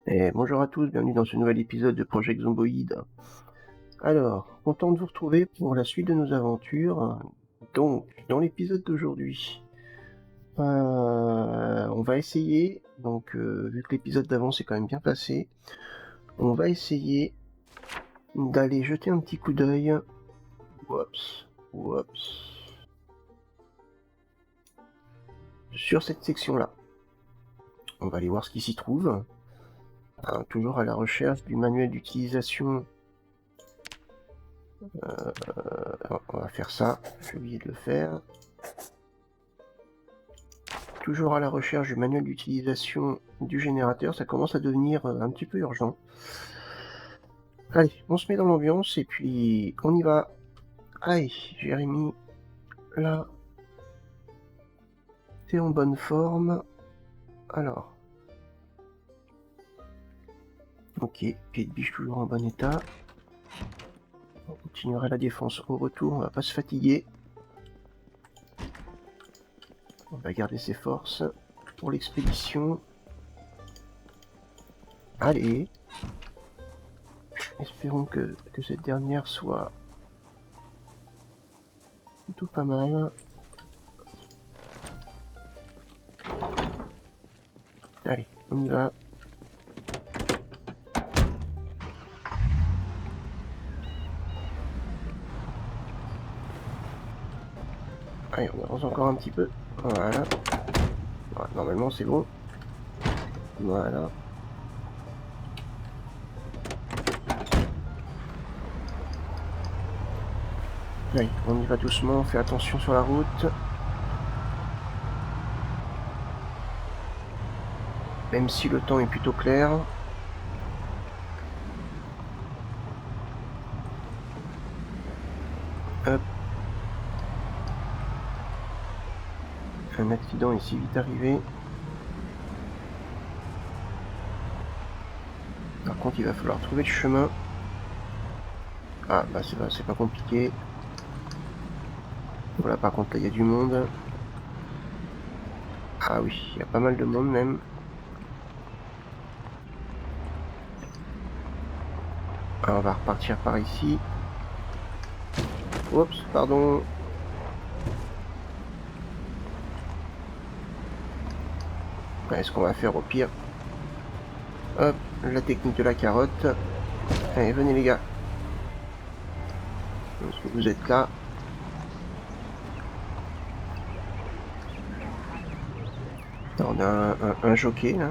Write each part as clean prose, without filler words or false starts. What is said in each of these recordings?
Et bonjour à tous, bienvenue dans ce nouvel épisode de Project Zomboid. Alors, content de vous retrouver pour la suite de nos aventures. Donc, dans l'épisode d'aujourd'hui, on va essayer, vu que l'épisode d'avant s'est quand même bien passé, on va essayer d'aller jeter un petit coup d'œil. Sur cette section-là. On va aller voir ce qui s'y trouve. Toujours à la recherche du manuel d'utilisation. On va faire ça, j'ai oublié de le faire. Toujours à la recherche du manuel d'utilisation du générateur, ça commence à devenir un petit peu urgent. Allez, on se met dans l'ambiance et puis on y va. Allez, Jérémy, là, t'es en bonne forme. Alors. Ok, pied de biche toujours en bon état. On continuera la défense au retour, on va pas se fatiguer. On va garder ses forces pour l'expédition. Allez. Espérons que cette dernière soit plutôt pas mal. Allez, on y va. Allez, on avance encore un petit peu. Voilà. Voilà, normalement c'est bon. Voilà. Allez, on y va doucement, on fait attention sur la route. Même si le temps est plutôt clair. Hop. Un accident est si vite arrivé. Par contre, il va falloir trouver le chemin. Ah, bah c'est pas compliqué. Voilà, par contre, là, il y a du monde. Ah oui, il y a pas mal de monde même. Alors, on va repartir par ici. Oups, pardon. Ouais, ce qu'on va faire au pire. Hop, la technique de la carotte. Allez, venez les gars. Vous êtes là. On a un jockey là.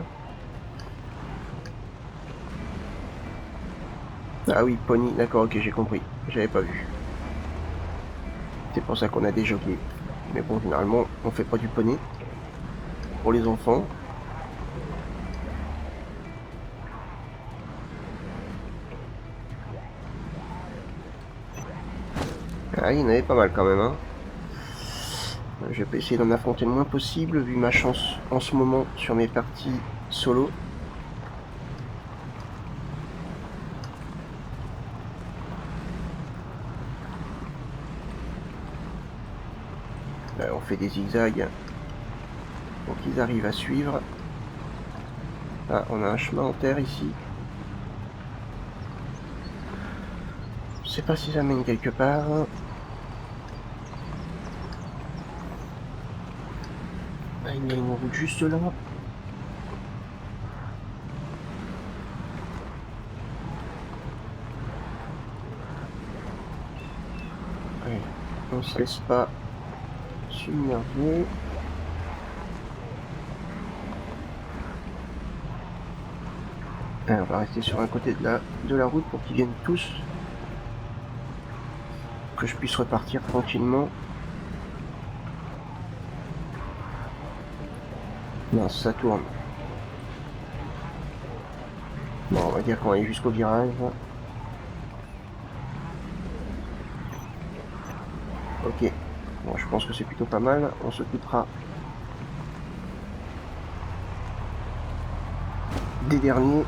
Ah oui, pony, d'accord, ok, j'ai compris. J'avais pas vu. C'est pour ça qu'on a des jockeys. Mais bon, généralement, on fait pas du poney. Pour les enfants. Ah, il y en avait pas mal quand même, hein. Je vais essayer d'en affronter le moins possible, vu ma chance en ce moment sur mes parties solo. On fait des zigzags pour qu'ils arrivent à suivre. Ah, on a un chemin en terre ici. Je sais pas si ça mène quelque part. Ah, il y a une route juste là. Allez, on se laisse pas submerger. Allez, on va rester sur un côté de la route pour qu'ils viennent tous. Que je puisse repartir tranquillement. Non, ça tourne. Bon, on va dire qu'on va aller jusqu'au virage. Ok. Bon, je pense que c'est plutôt pas mal. On s'occupera des derniers.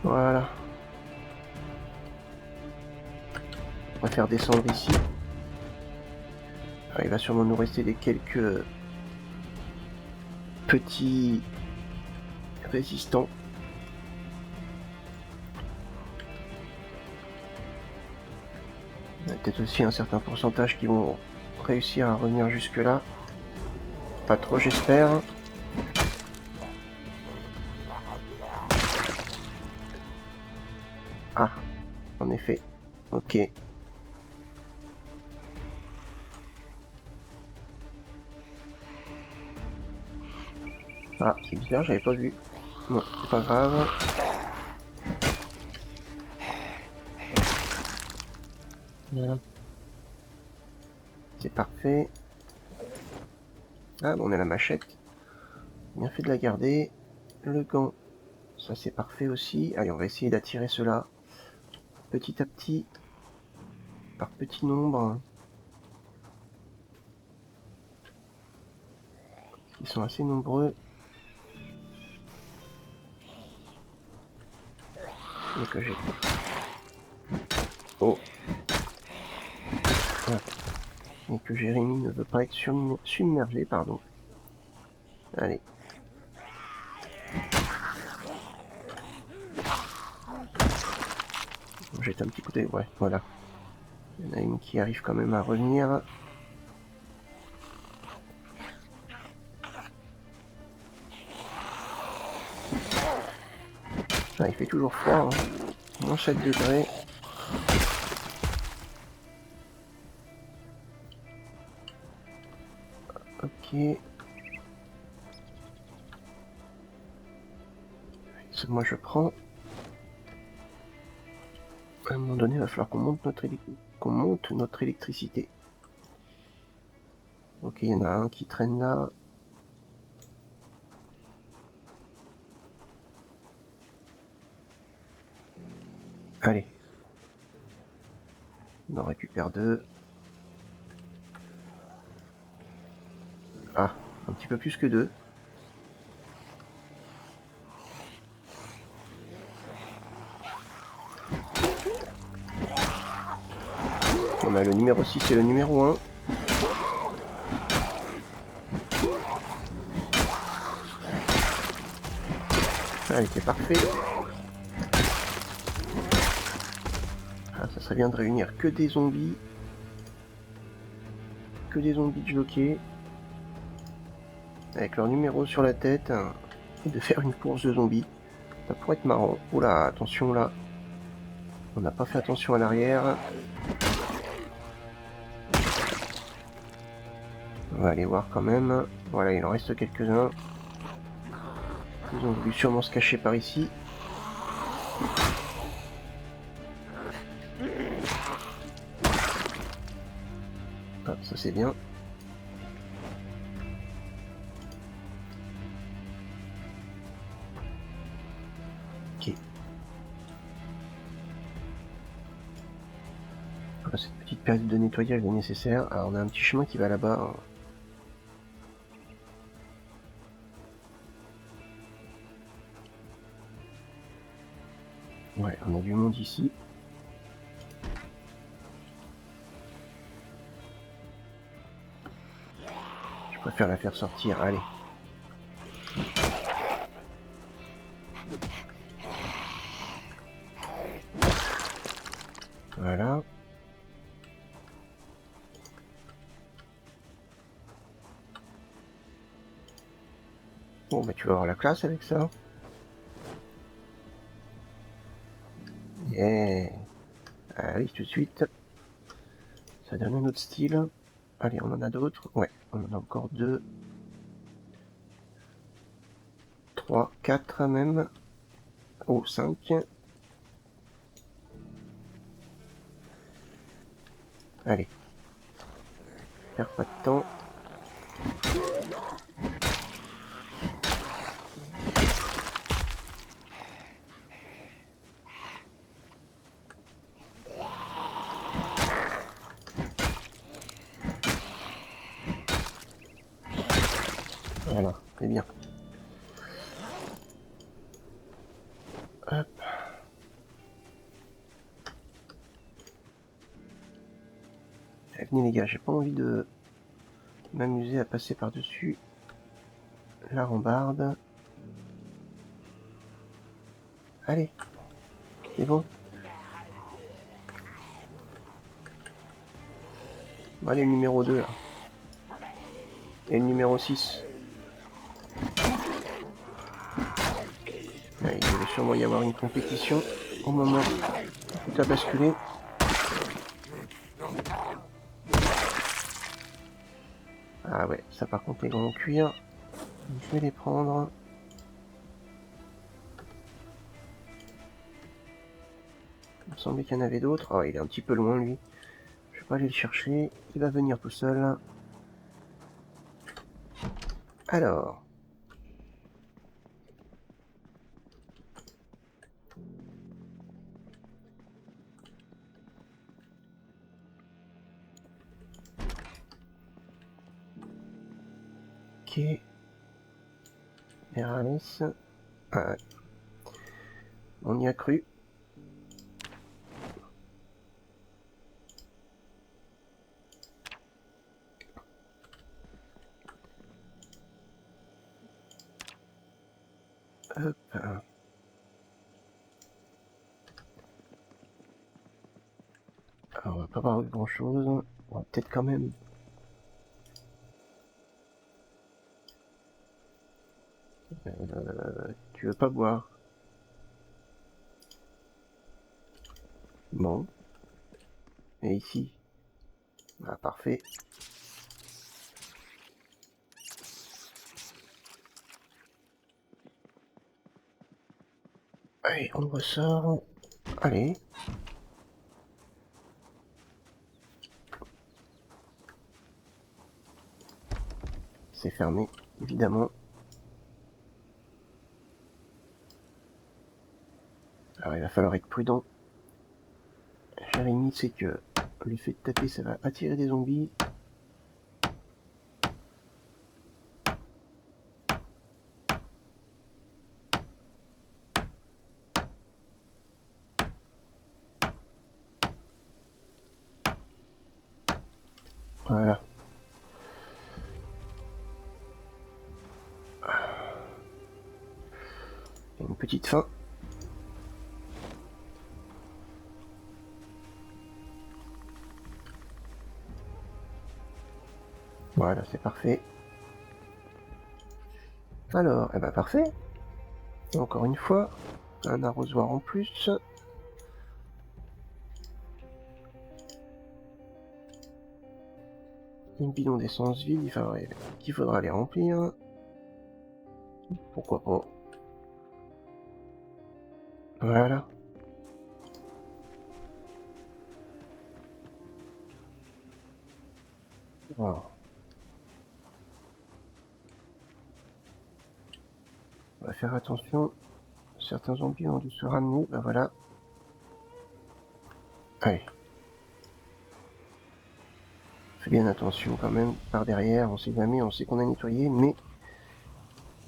Voilà. On va faire descendre ici. Alors, il va sûrement nous rester des quelques petits résistants. Il y a peut-être aussi un certain pourcentage qui vont réussir à revenir jusque là. Pas trop, j'espère. Ah, en effet. Ok. Ah, c'est bizarre, j'avais pas vu. Bon, c'est pas grave. Voilà. C'est parfait. Ah, bon, on a la machette. Bien fait de la garder. Le gant, ça c'est parfait aussi. Allez, on va essayer d'attirer ceux-là petit à petit, par petit nombre. Ils sont assez nombreux. Et que j'ai... Oh. Ah. Et que Jérémy ne veut pas être submergé, pardon. Allez. On jette un petit coup d'œil, ouais, voilà. Il y en a une qui arrive quand même à revenir. Ah, il fait toujours froid, hein. Moins 7 degrés. Ok. Moi je prends. À un moment donné, il va falloir qu'on monte notre électricité. Ok, il y en a un qui traîne là. Allez. On en récupère 2. Ah, un petit peu plus que 2. On a le numéro 6 et le numéro 1. Allez, c'est parfait. Ah, ça serait bien de réunir que des zombies. Que des zombies de jockey. Avec leur numéro sur la tête. Et de faire une course de zombies. Ça pourrait être marrant. Oula, attention là. On n'a pas fait attention à l'arrière. On va aller voir quand même. Voilà, il en reste quelques-uns. Ils ont voulu sûrement se cacher par ici. Ah, ça c'est bien. Ok. Voilà, cette petite période de nettoyage est nécessaire. Alors on a un petit chemin qui va là-bas. Ouais, on a du monde ici. Je préfère la faire sortir, allez. Voilà. Bon, bah tu vas avoir la classe avec ça. Yeah. Allez, tout de suite. Ça donne un autre style. Allez, on en a d'autres. Ouais, on en a encore 2. 3, 4 même. Oh, 5. Allez. Perds pas de temps. Voilà, c'est bien. Hop. Tenez les gars, j'ai pas envie de m'amuser à passer par-dessus la rambarde. Allez, c'est bon. Bon, allez, le numéro 2 là. Et le numéro 6. Ouais, il devait sûrement y avoir une compétition au moment où tout a basculé. Ah ouais, ça par contre les gants en cuir. Je vais les prendre. Il me semblait qu'il y en avait d'autres. Oh, il est un petit peu loin lui. Je vais pas aller le chercher. Il va venir tout seul. Alors. Ok. Eralis. Ah, ouais. On y a cru. Hop. Alors, on va pas voir grand chose. On va peut-être quand même. Tu veux pas boire? Bon. Et ici? Ah, parfait. Allez, on ressort. Allez. C'est fermé, évidemment. Alors il va falloir être prudent. Jérémy, c'est que le fait de taper, ça va attirer des zombies. Voilà. Il y a une petite fin. Voilà, c'est parfait. Alors, eh ben parfait. Encore une fois, un arrosoir en plus. Une bidon d'essence vide, qu'il faudra les remplir. Pourquoi pas. Voilà. Wow. On va faire attention. Certains zombies ont dû se ramener. Ben voilà. Allez. Fais bien attention quand même. Par derrière, on sait jamais, on sait qu'on a nettoyé, mais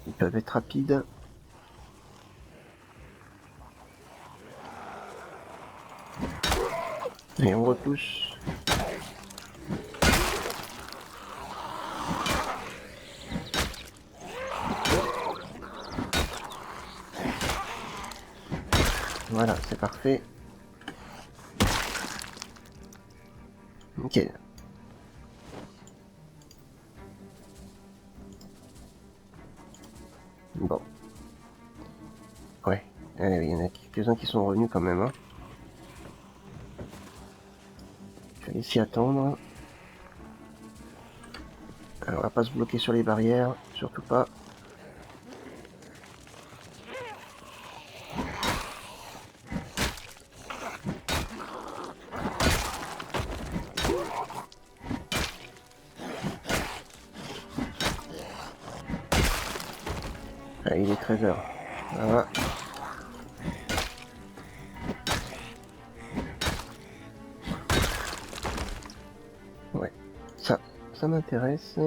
ils peuvent être rapides. Et on repousse. Voilà, c'est parfait. Nickel. Bon. Ouais. Allez, il y en a quelques-uns qui sont revenus quand même. Hein. Il fallait s'y attendre. Alors, on va pas se bloquer sur les barrières. Surtout pas. Allez, il est 13h. Voilà. Ouais. Ça m'intéresse.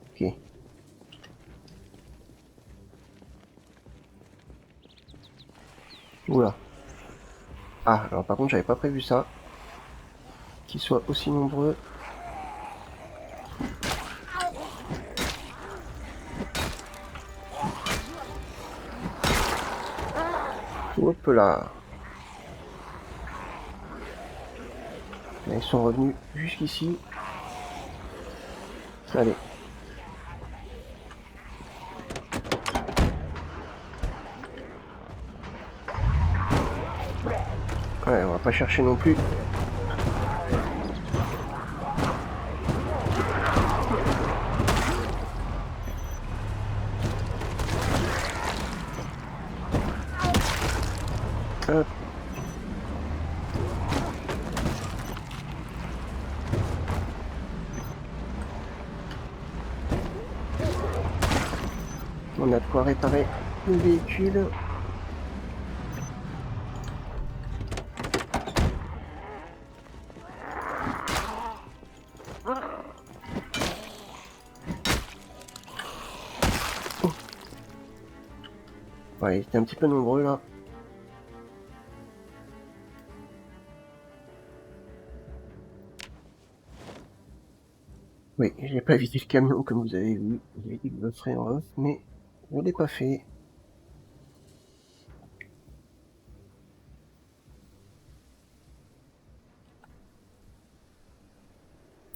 Ok. Oula. Ah, alors par contre, j'avais pas prévu ça. Qu'ils soient aussi nombreux. Hop là. Là, ils sont revenus jusqu'ici. Allez. Ouais, on va pas chercher non plus. Hop. On a de quoi réparer le véhicule. Ouais, ils étaient un petit peu nombreux là. Oui, j'ai pas visité le camion comme vous avez vu. J'ai dit que je le ferais en off, mais je l'ai pas fait.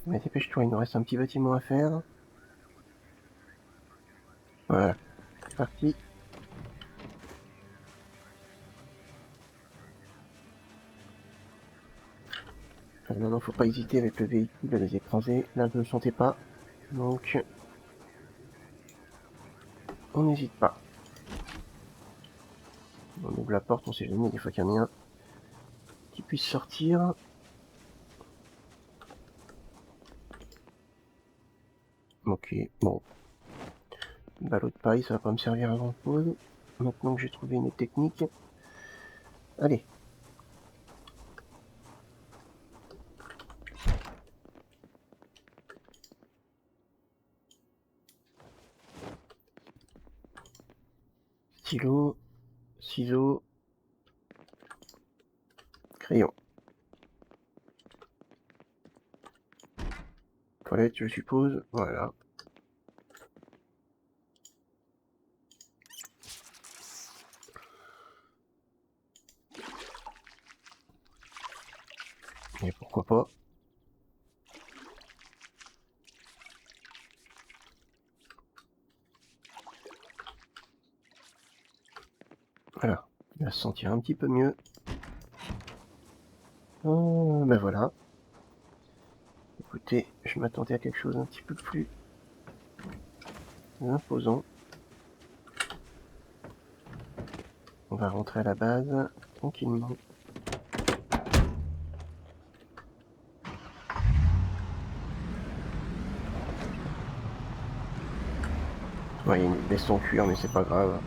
Mais dépêche-toi, il nous reste un petit bâtiment à faire. Voilà, c'est parti. Non, non, faut pas hésiter avec le véhicule à les écraser. Là, je ne le sentais pas. Donc, on n'hésite pas. On ouvre la porte, on sait jamais, des fois qu'il y en a un qui puisse sortir. Ok, bon. Ballot de paille, ça va pas me servir à grand chose. Maintenant que j'ai trouvé une technique. Allez. Stylo, ciseaux, crayon. Toilette, je suppose. Voilà. Et pourquoi pas. Voilà. Il va se sentir un petit peu mieux. Ben voilà. Écoutez, je m'attendais à quelque chose un petit peu plus imposant. On va rentrer à la base, tranquillement. Ouais, il y a une veste en cuir, mais c'est pas grave.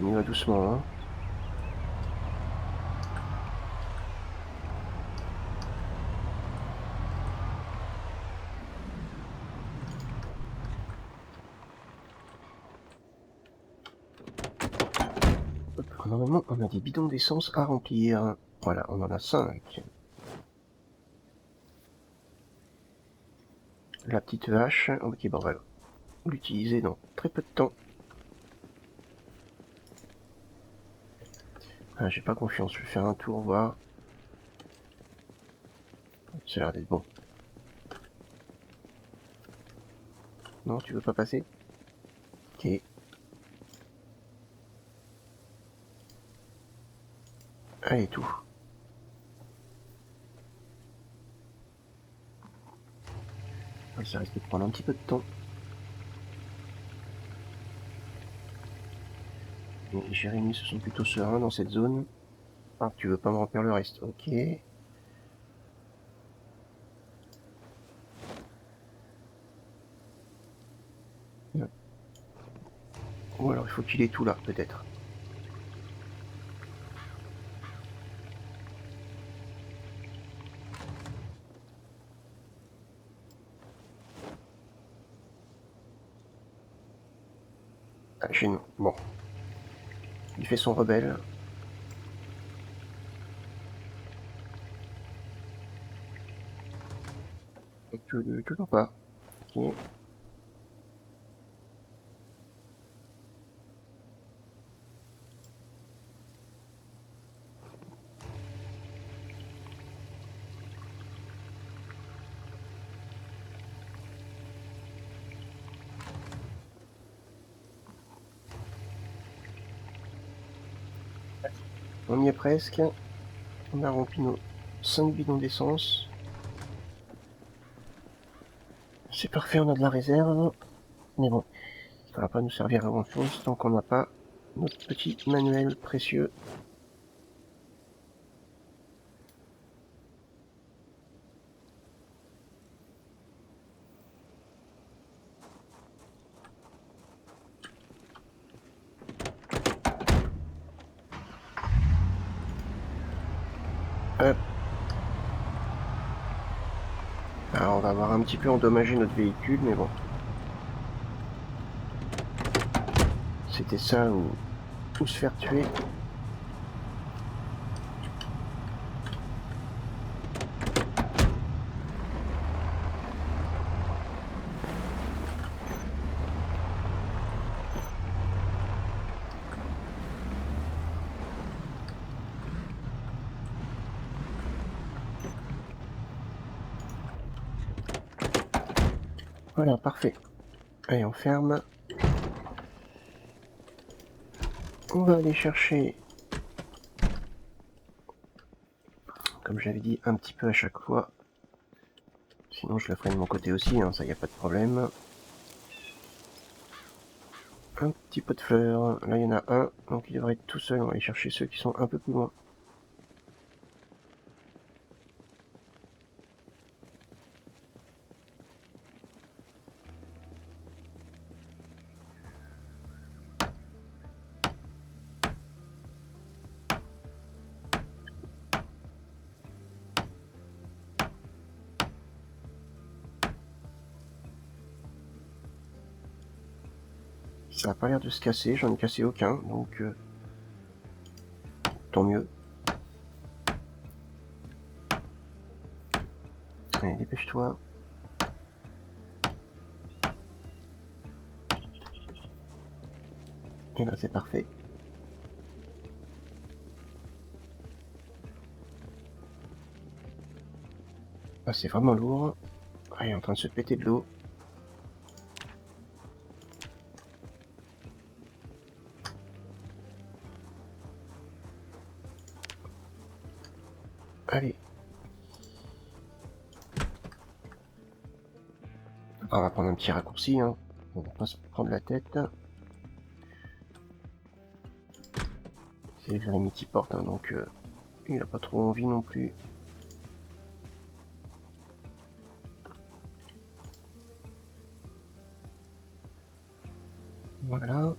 On y va doucement, hein. Hop, normalement, on a des bidons d'essence à remplir. Voilà, on en a 5. La petite vache, ok, bon, on va l'utiliser dans très peu de temps. Ah, j'ai pas confiance, je vais faire un tour, voir. Ça a l'air d'être bon. Non, tu veux pas passer? Ok. Allez, tout. Ça risque de prendre un petit peu de temps. Les Jérémy se sont plutôt sereins dans cette zone. Ah, tu veux pas me remplir le reste? Ok. Ou alors il faut qu'il ait tout là, peut-être. Ah, chez nous. Bon. Il fait son rebelle. Toujours pas. Ok. On y est presque. On a rempli nos 5 bidons d'essence. C'est parfait, on a de la réserve. Mais bon, ça va pas nous servir à grand chose tant qu'on n'a pas notre petit manuel précieux. Hop. Alors on va avoir un petit peu endommagé notre véhicule, mais bon. C'était ça ou se faire tuer. Voilà, parfait. Allez, on ferme. On va aller chercher, comme j'avais dit, un petit peu à chaque fois. Sinon je le ferai de mon côté aussi, hein, ça y a pas de problème. Un petit pot de fleurs. Là il y en a un, donc il devrait être tout seul. On va aller chercher ceux qui sont un peu plus loin. Ça a pas l'air de se casser, j'en ai cassé aucun, donc tant mieux. Allez, dépêche-toi. Et là c'est parfait. Ah, c'est vraiment lourd. Ah, il est en train de se péter de l'eau. Allez. Ah, on va prendre un petit raccourci, hein. On va pas se prendre la tête. C'est Jérémy qui porte, hein, donc il a pas trop envie non plus. Voilà.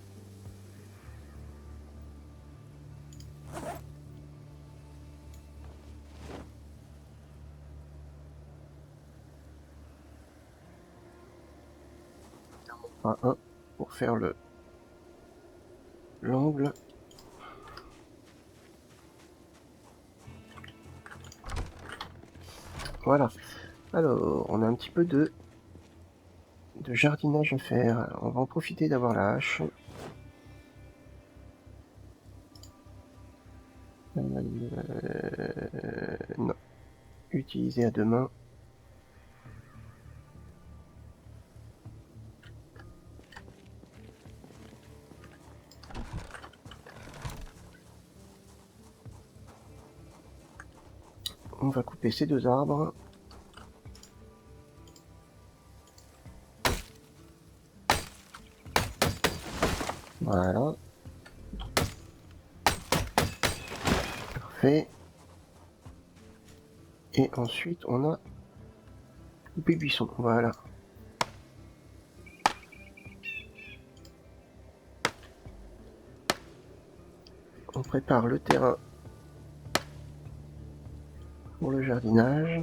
Un pour faire l'angle. Voilà. Alors, on a un petit peu de jardinage à faire. Alors, on va en profiter d'avoir la hache. Non. Utiliser à deux mains. On va couper ces deux arbres. Voilà. Parfait. Et ensuite, on a coupé le buisson. Voilà. On prépare le terrain pour le jardinage.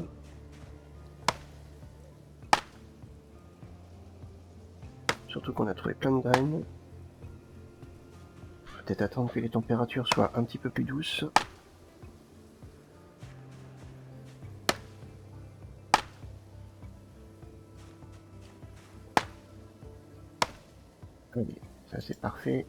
Surtout qu'on a trouvé plein de graines. peut-être attendre que les températures soient un petit peu plus douces. Allez, ça c'est parfait.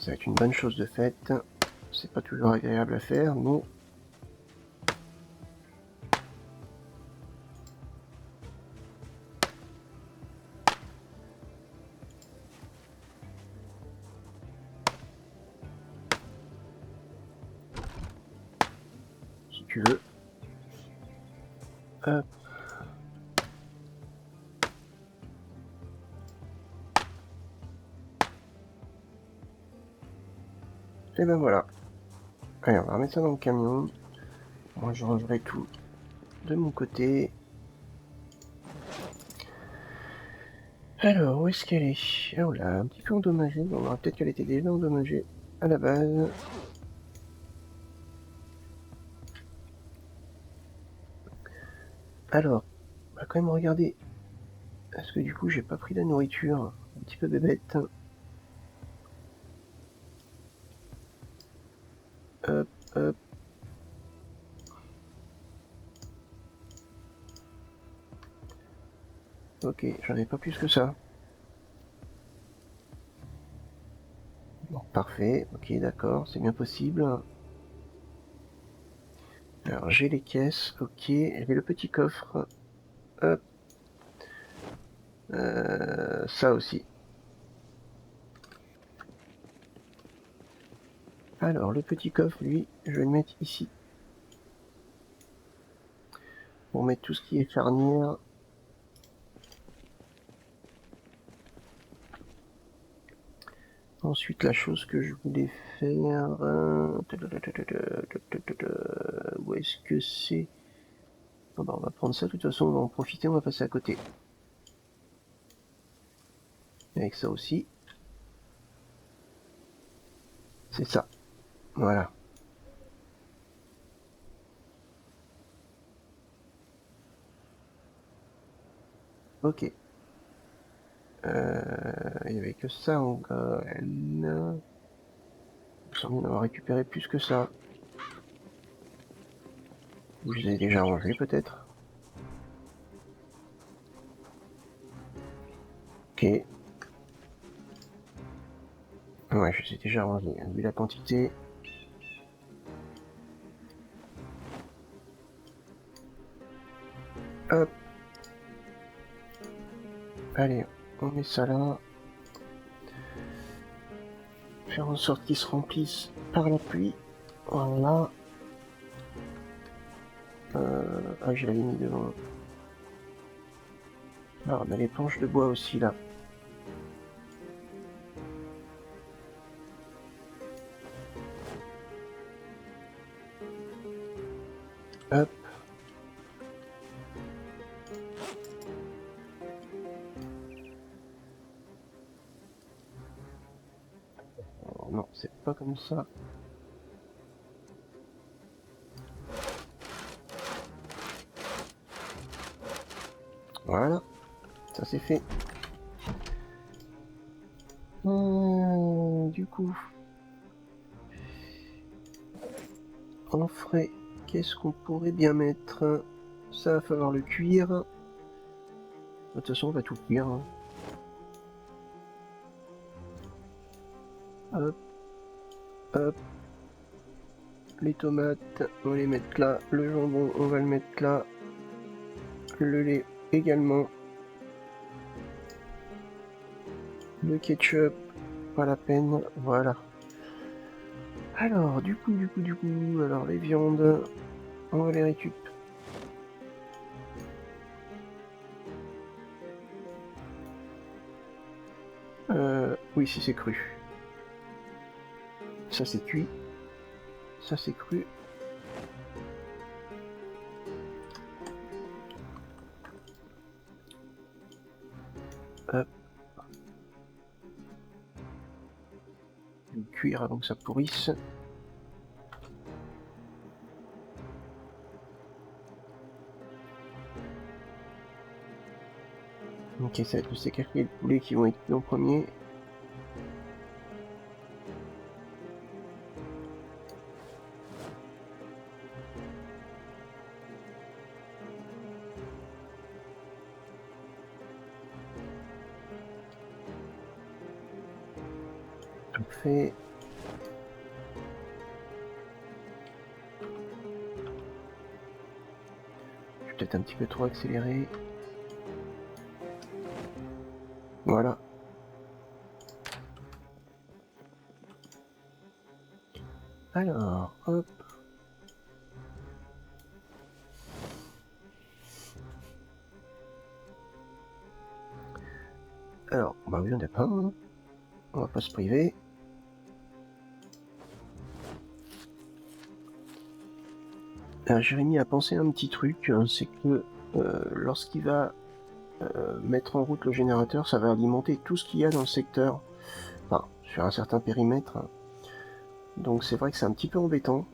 Ça va être une bonne chose de faite. C'est pas toujours agréable à faire, mais si tu veux. Hop. Et ben voilà. Allez, on va remettre ça dans le camion. Moi je rangerai tout de mon côté. Alors, où est-ce qu'elle est? Oh là, un petit peu endommagée. On verra peut-être qu'elle était déjà endommagée à la base. Alors, on va quand même regarder. Est-ce que du coup j'ai pas pris la nourriture? Un petit peu bébête. Hop, hop. Ok, j'en ai pas plus que ça. Bon, parfait, ok, d'accord, c'est bien possible. Alors j'ai les caisses, ok, j'ai le petit coffre. Hop. Ça aussi. Alors le petit coffre, lui, je vais le mettre ici. Pour mettre tout ce qui est charnière. Ensuite, la chose que je voulais faire... Où est-ce que c'est? Bon, bah, on va prendre ça, de toute façon, on va en profiter, on va passer à côté. Avec ça aussi. C'est ça. Voilà. Ok. Il n'y avait que ça en graines. Il me semble d'avoir récupéré plus que ça. Ou je les ai déjà rangés peut-être. Ok. Ouais, je les ai déjà rangés, hein, vu la quantité. Hop. Allez, on met ça là. Faire en sorte qu'ils se remplissent par la pluie. Voilà. Ah, je l'avais mis devant. Alors, on a les planches de bois aussi là. Hop. Oh, non, c'est pas comme ça. Voilà. Ça c'est fait. Du coup, en frais, qu'est-ce qu'on pourrait bien mettre? Ça va falloir le cuire. De toute façon, on va tout cuire. Hein. Hop, hop. Les tomates, on va les mettre là. Le jambon, on va le mettre là. Le lait également. Le ketchup, pas la peine. Voilà. Alors, du coup, alors les viandes, on va les récupérer. Oui, si c'est cru. Ça c'est cuit. Ça c'est cru. Hop. Cuire avant que ça pourrisse. Ok, ça va être le steak haché et le poulet qui vont être cuits en premier. Parfait. Je suis peut-être un petit peu trop accéléré. Voilà. Alors, hop. Alors, bah oui, on a pas, hein. On va pas se priver. Alors, Jérémy a pensé à un petit truc, hein, c'est que lorsqu'il va mettre en route le générateur, ça va alimenter tout ce qu'il y a dans le secteur, enfin, sur un certain périmètre. Donc c'est vrai que c'est un petit peu embêtant.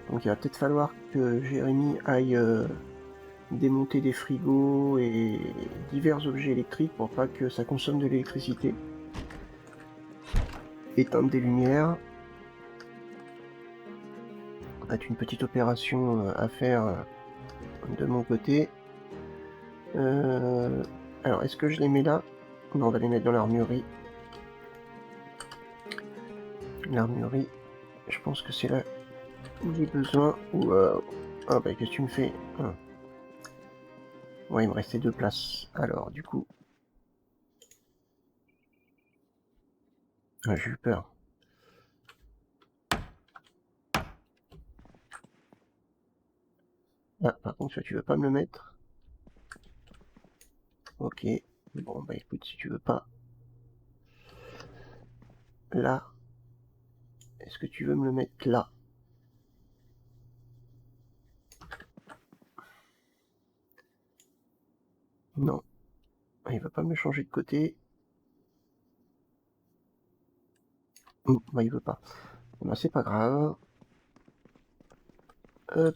Donc il va peut-être falloir que Jérémy aille démonter des frigos et divers objets électriques pour pas que ça consomme de l'électricité. Éteindre des lumières. Ça va être une petite opération à faire de mon côté. Alors, est-ce que je les mets là? Non, on va les mettre dans l'armurerie. L'armurerie, je pense que c'est là où j'ai besoin. Ou ah bah qu'est-ce que tu me fais? Ouais, il me restait 2 places. Alors, du coup... j'ai eu peur. Ah, par contre, tu veux pas me le mettre? Ok. Bon, bah écoute, si tu veux pas... Là. Est-ce que tu veux me le mettre là? Non. Ah, il va pas me le changer de côté. Bah il veut pas. Bah c'est pas grave. Hop.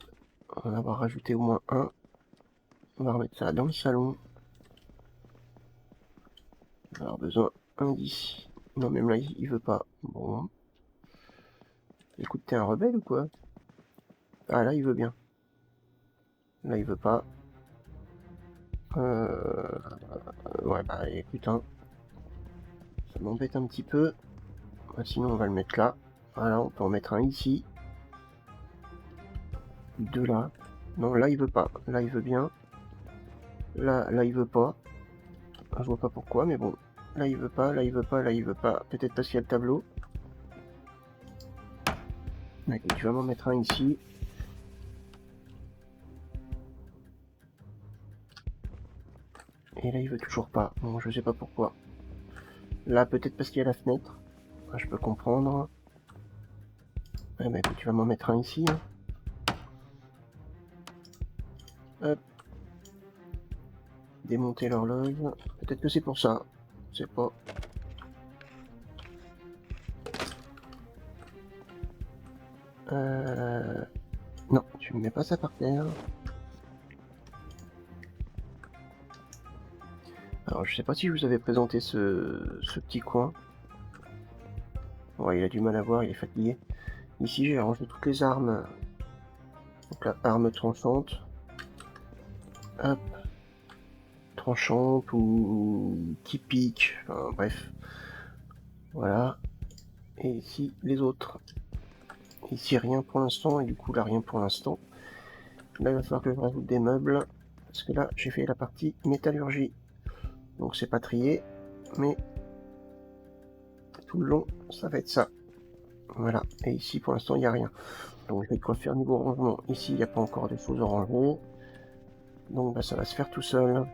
On va avoir rajouté au moins un. On va remettre ça dans le salon. On va avoir besoin un d'ici. Non, même là, il veut pas. Bon. Écoute, t'es un rebelle ou quoi? Ah, là, il veut bien. Là, il veut pas. Ouais, bah écoute, hein. Ça m'embête un petit peu. Bah, sinon, on va le mettre là. Voilà, on peut en mettre un ici. Deux là. Non, là, il veut pas. Là, il veut bien. Là, il veut pas. Je vois pas pourquoi, mais bon. Là, il veut pas, là, il veut pas, là, il veut pas. Peut-être parce qu'il y a le tableau. D'accord, tu vas m'en mettre un ici. Et là, il veut toujours pas. Bon, je sais pas pourquoi. Là, peut-être parce qu'il y a la fenêtre. Je peux comprendre. Ouais, bah écoute, tu vas m'en mettre un ici. Hein. Hop. Démonter l'horloge. Peut-être que c'est pour ça. Je sais pas. Non, tu ne mets pas ça par terre. Alors, je sais pas si je vous avais présenté ce petit coin. Ouais, il a du mal à voir, il est fatigué. Ici, j'ai rangé toutes les armes. Donc la arme tranchante. Hop. Tranchante ou qui pique. Enfin, bref. Voilà. Et ici, les autres. Ici, rien pour l'instant. Et du coup, là, rien pour l'instant. Là, il va falloir que je rajoute des meubles. Parce que là, j'ai fait la partie métallurgie. Donc, c'est pas trié. Mais tout le long, ça va être ça. Voilà. Et ici, pour l'instant, il n'y a rien. Donc, je vais quoi faire niveau rangement. Ici, il n'y a pas encore de choses à ranger. Donc, bah, ça va se faire tout seul.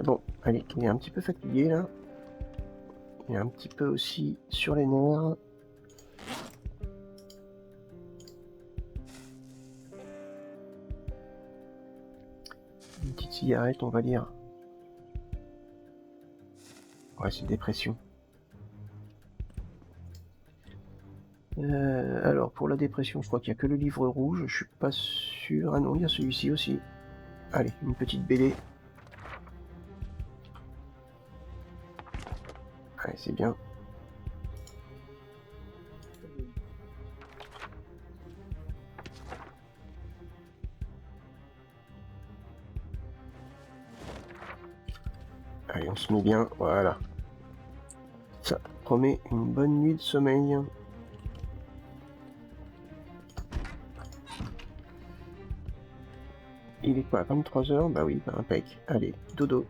Bon, allez, il est un petit peu fatigué, là. Il est un petit peu aussi sur les nerfs. Une petite cigarette, on va dire. Ouais, c'est dépression. Alors, pour la dépression, je crois qu'il n'y a que le livre rouge. Je suis pas sûr. Ah non, il y a celui-ci aussi. Allez, une petite BD. Allez, c'est bien. Allez, on se met bien, voilà. Ça promet une bonne nuit de sommeil. Il est quoi, 23h? Bah oui, bah impec. Allez, dodo.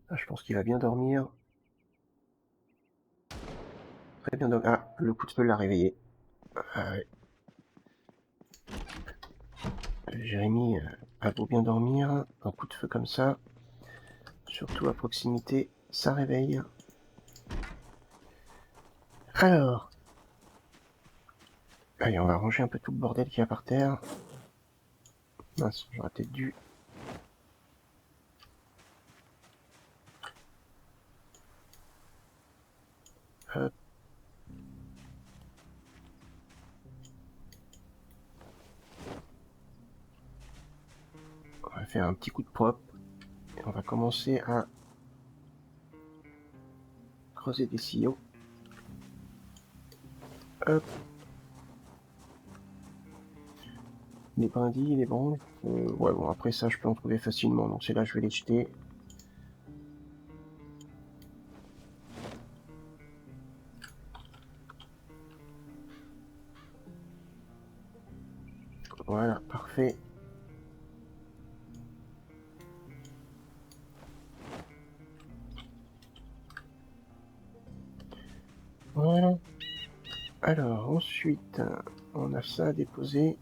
Ah, je pense qu'il va bien dormir. Très bien dormir. Ah, le coup de feu l'a réveillé. Ah, ouais. Jérémy a beau bien dormir, un coup de feu comme ça, surtout à proximité, ça réveille. Alors, allez, on va ranger un peu tout le bordel qu'il y a par terre. Mince, j'aurais peut-être dû. Hop. On va faire un petit coup de propre. Et on va commencer à creuser des sillons. Hop. Les brindilles, les branches. Ouais, bon, après ça, je peux en trouver facilement. Donc, c'est là, je vais les jeter. Voilà, parfait. Voilà. Alors, ensuite, on a ça à déposer.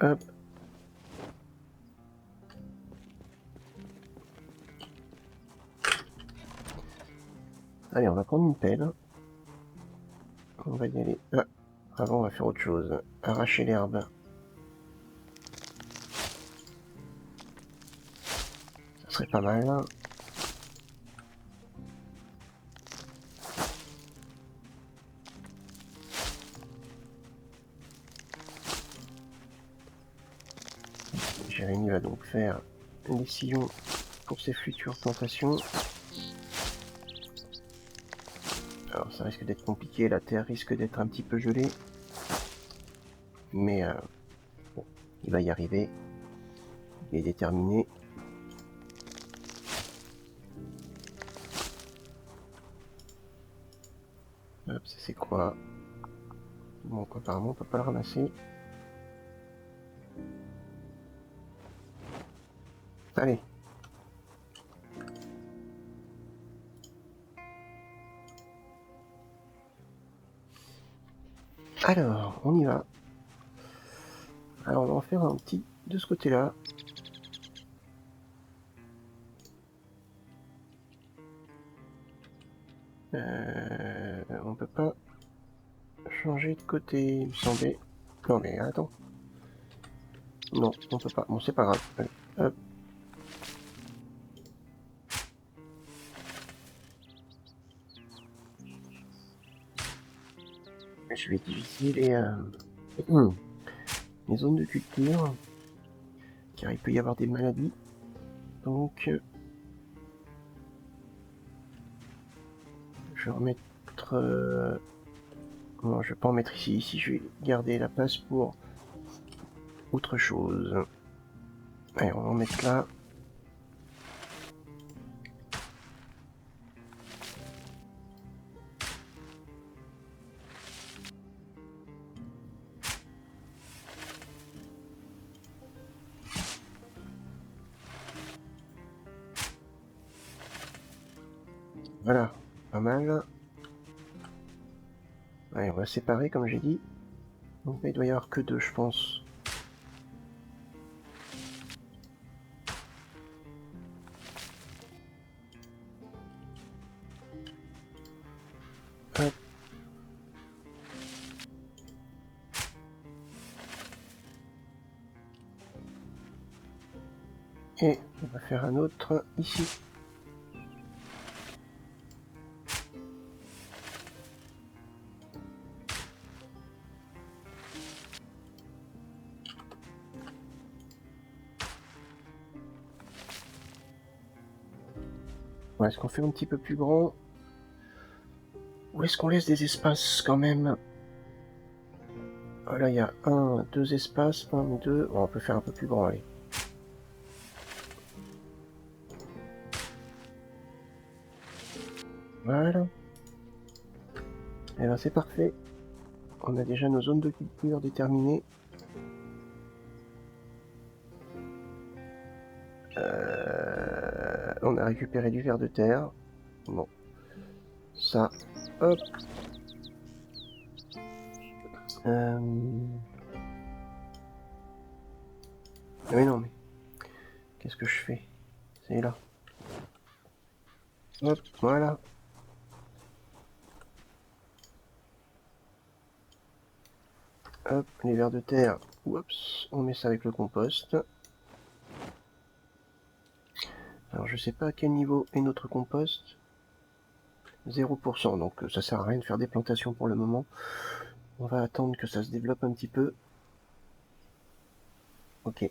Hop. Allez, on va prendre une pelle. On va y aller. Ah, avant, on va faire autre chose. Arracher l'herbe. Ça serait pas mal. Jérémy va donc faire les sillons pour ses futures plantations. Alors ça risque d'être compliqué, la terre risque d'être un petit peu gelée. Mais bon, il va y arriver. Il est déterminé. Hop, c'est quoi? Bon, apparemment on peut pas le ramasser. Allez. Alors, on y va. Alors on va en faire un petit de ce côté-là. On peut pas changer de côté, il me semblait. Non mais attends. Non, on peut pas. Bon, c'est pas grave. Allez, hop. Je vais diviser les zones de culture, car il peut y avoir des maladies. Donc, je vais remettre... non, je vais pas en mettre ici. Ici, je vais garder la place pour autre chose. Allez, on va en mettre là. Voilà, pas mal. Allez, on va séparer, comme j'ai dit. Donc là, il doit y avoir que deux, je pense. Hop. Et on va faire un autre ici. Ouais, est-ce qu'on fait un petit peu plus grand? Ou est-ce qu'on laisse des espaces quand même? Voilà, il y a deux espaces, deux. Bon, on peut faire un peu plus grand, allez. Voilà. Et ben c'est parfait. On a déjà nos zones de culture déterminées. On a récupéré du ver de terre. Bon. Ça, hop. Mais non, mais qu'est-ce que je fais? C'est là. Hop, voilà. Hop, les vers de terre. Oups, on met ça avec le compost. Alors je sais pas à quel niveau est notre compost. 0%, donc ça sert à rien de faire des plantations pour le moment. On va attendre que ça se développe un petit peu. Ok.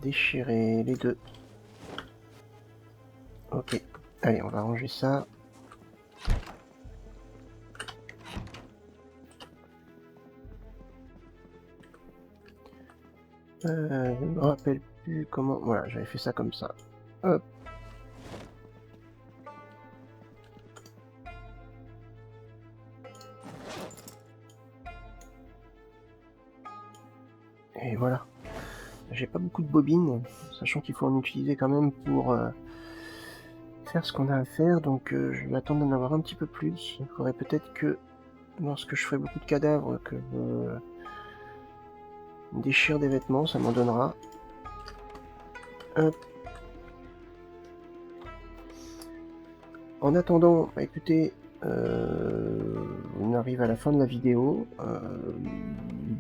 Déchirer les deux. Ok. Allez, on va ranger ça. Je me rappelle plus comment... Voilà, j'avais fait ça comme ça. Hop. Et voilà. J'ai pas beaucoup de bobines, sachant qu'il faut en utiliser quand même pour faire ce qu'on a à faire, donc je vais attendre d'en avoir un petit peu plus. Il faudrait peut-être que, lorsque je ferai beaucoup de cadavres, que je déchire des vêtements, ça m'en donnera. Hop. En attendant, bah, écoutez, on arrive à la fin de la vidéo.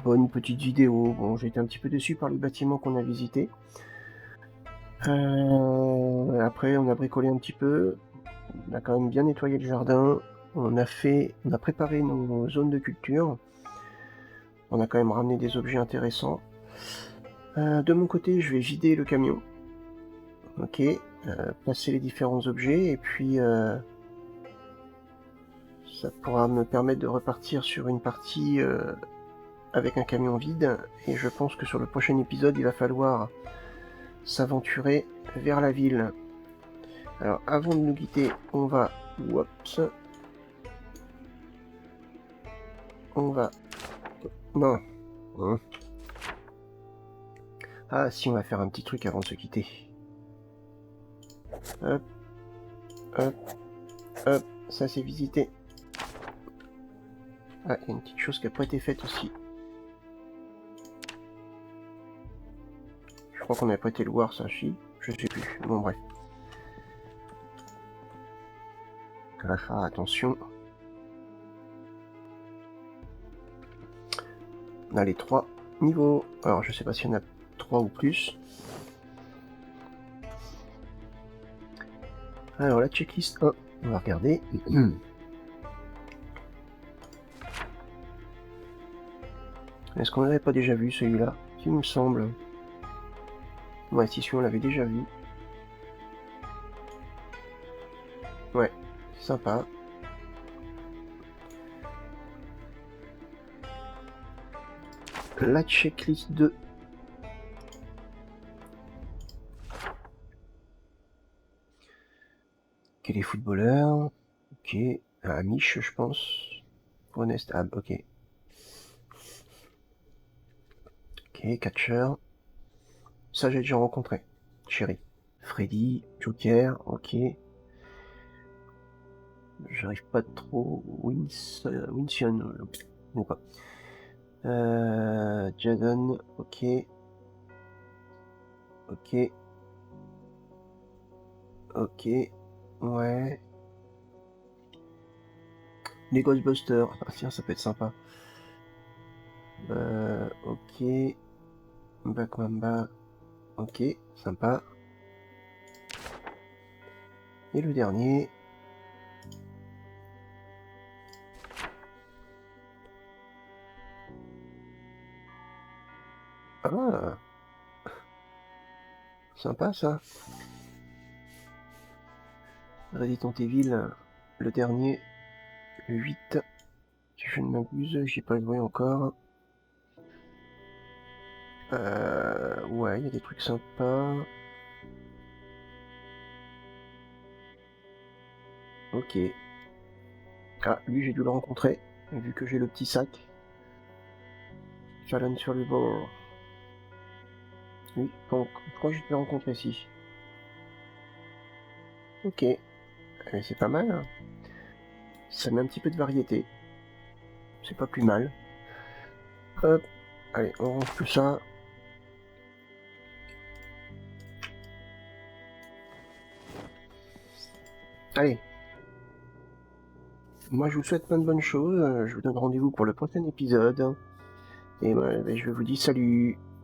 Bonne petite vidéo. Bon, j'ai été un petit peu déçu par le bâtiment qu'on a visité. Après, on a bricolé un petit peu. On a quand même bien nettoyé le jardin. On a préparé nos zones de culture. On a quand même ramené des objets intéressants. De mon côté, je vais vider le camion. Ok. Placer les différents objets et puis ça pourra me permettre de repartir sur une partie avec un camion vide. Et je pense que sur le prochain épisode, il va falloir s'aventurer vers la ville. Alors avant de nous quitter, on va... Oups. On va... Non. Ah si, on va faire un petit truc avant de se quitter. Hop. Hop. Hop. Ça c'est visité. Ah, il y a une petite chose qui n'a pas été faite aussi. Je crois qu'on n'avait pas été le voir, ça, chi. Je sais plus. Bon, bref. Ah, attention. On a les 3 niveaux. Alors, je sais pas s'il y en a 3 ou plus. Alors, la checklist 1, on va regarder. Est-ce qu'on n'avait pas déjà vu celui-là? Il me semble. Ouais, si celui-là, on l'avait déjà vu. Ouais, sympa. La checklist 2. Ok, les footballeurs. Ok. Amish, je pense. Honest Ab, ok. Ok, catcher. Ça, j'ai déjà rencontré. Chérie. Freddy, Joker, ok. J'arrive pas trop. Wincian, ou pas. Jason, ok. Ok. Ok. Ouais. Les Ghostbusters. Ah tiens, ça peut être sympa. Ok. Bakwamba. Ok, sympa. Et le dernier. Ah, sympa ça. Resident Evil, le dernier, le 8. Si je ne m'abuse, j'ai pas joué encore. Ouais, il y a des trucs sympas. Ok. Ah, lui j'ai dû le rencontrer, vu que j'ai le petit sac. Challenge sur le bord. Oui, donc, je crois que je l'ai rencontré ici. Ok. C'est pas mal. Ça met un petit peu de variété. C'est pas plus mal. Hop. Allez, on range tout ça. Allez. Moi, je vous souhaite plein de bonnes choses. Je vous donne rendez-vous pour le prochain épisode. Et je vous dis salut.